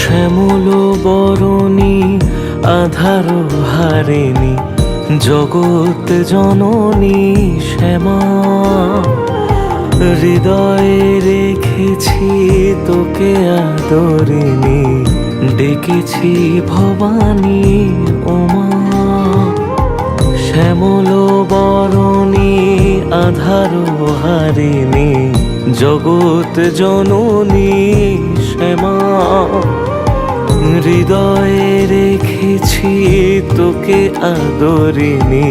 শ্যামল বরণী আধার হারিণী জগৎ জননী শ্যামা, হৃদয়ে রেখেছি তোকে আদরিণী, ডেকেছি ভবানী ওমা। শ্যামল বরণী আধার হারিণী জগৎ জননী শ্যামা, হৃদয়ে রেখেছি তোকে আদরিণী,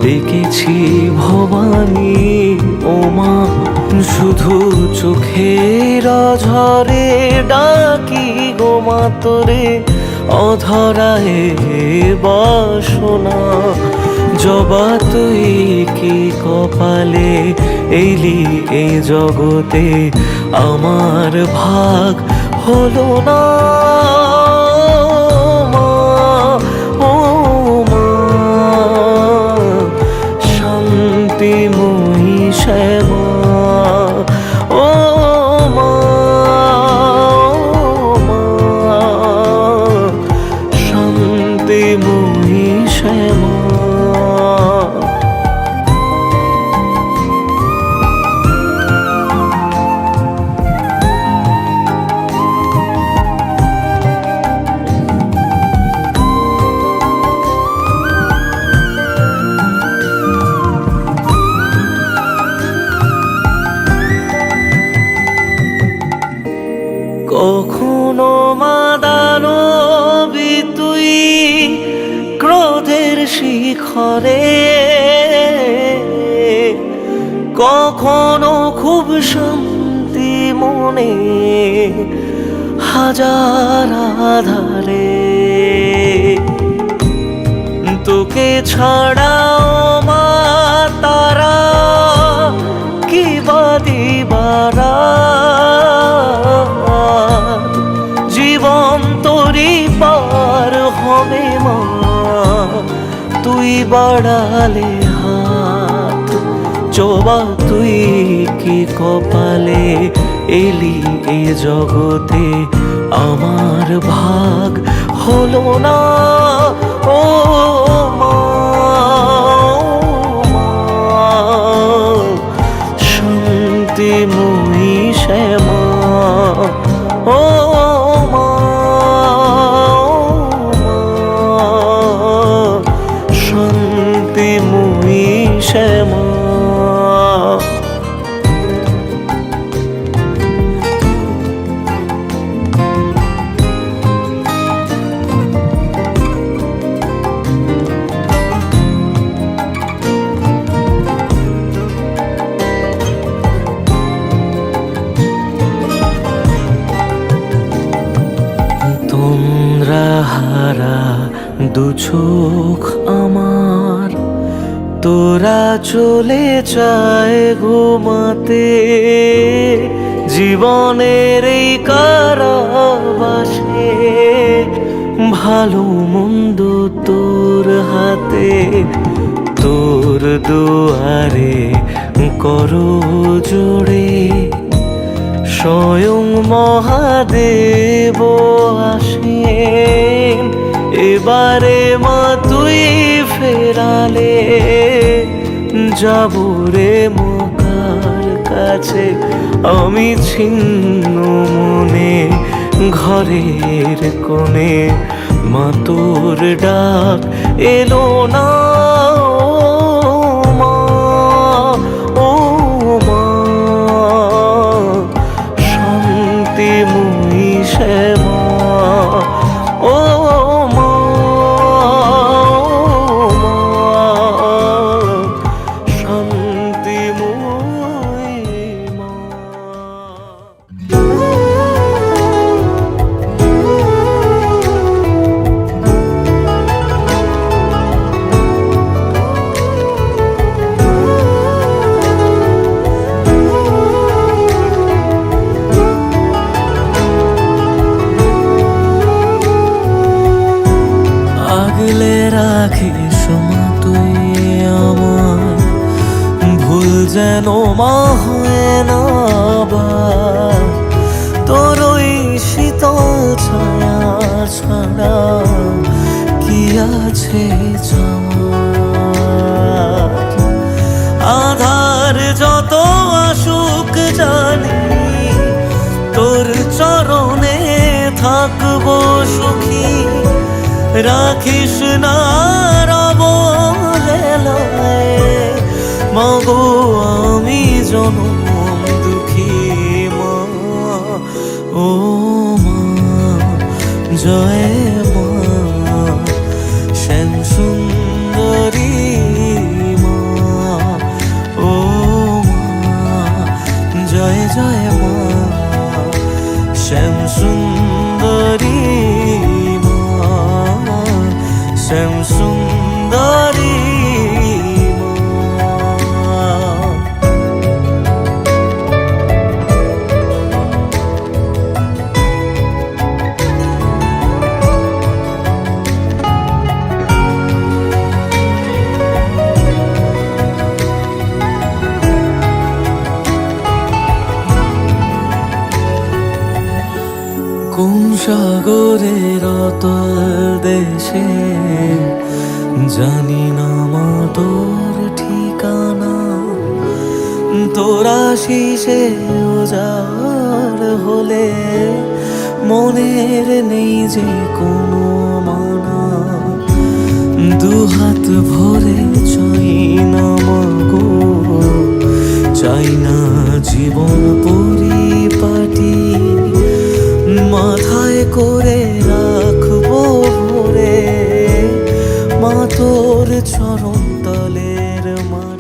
ডেকেছি ভবানী ওমা। শুধু চোখের ঝরে ডাকি গো মা তোরে, অধরায় বাসনা জবা তুই কি কপালে এলি এই জগতে, আমার ভাগ হলো না মা, ও মা। শান্তিময়ী শ্যামা, ও মা, ও মা। শান্তিময়ী শ্যামা। কখনো মাদানবী তুই ক্রোধের শিখরে, কখনো খুব শান্তি মনে হাজার আধারে, তোকে ছাড়াও মা তারা কি বাদিবারা, জীবন তোরই পার হবে মা, তুই বাড়ালে হাত জবা তুই কি কপালে এলি এ জগতে, আমার ভাগ হলো না ও মা, ও মা। শান্তিময়ী শ্যামা, ও মা, শান্তিময়ী শ্যামা। তোমরা হারা দু চোখ আমার, তোরা চলে যায় ঘুমাতে, জীবনের এই কারাবাসে ভালো মন্দ তোর হাতে, তোর দুয়ারে করো জোড়ে, স্বয়ং মহাদেব আসেন এবারে মা তুই ফেরালে, যাবো রে মকার কাছে আমি ছিন্ন মনে, ঘরের কোণে মা তোর ডাক এলো না মা, ও মা। শান্তিময়ী শ্যামা, ও মা, ও মা। শান্তিময়ী মা। আগলে রাখিস মা তুই আমার, ভুল যেন মা হয় না আবার, তোর ওই শীতল ছায়া ছাড়া কি আছে চাওয়ার? আধার যত আসুক জানি তোর চরণে থাকবো সুখী, রাখিস না অবহেলায় মাগো আমি জনম দুঃখী মা। ও মা জয় মা শ্যাম সুন্দরী মা। ও মা জয় জয় মা শ্যাম সুন্দরী মা, শ্যাম সুন্দরী মা। কোন সাগরের অতল দেশে জানি না মা তোর ঠিকানা, তোরা শিশে উজাড় হলে মনের নেই যে কোনো মানা। দুহাত ভরে চাই না মাগো, চাই না জীবন পরিপাটি, মাথায় করে রাখবো ভরে মা তোর চরণ তলের মাটি।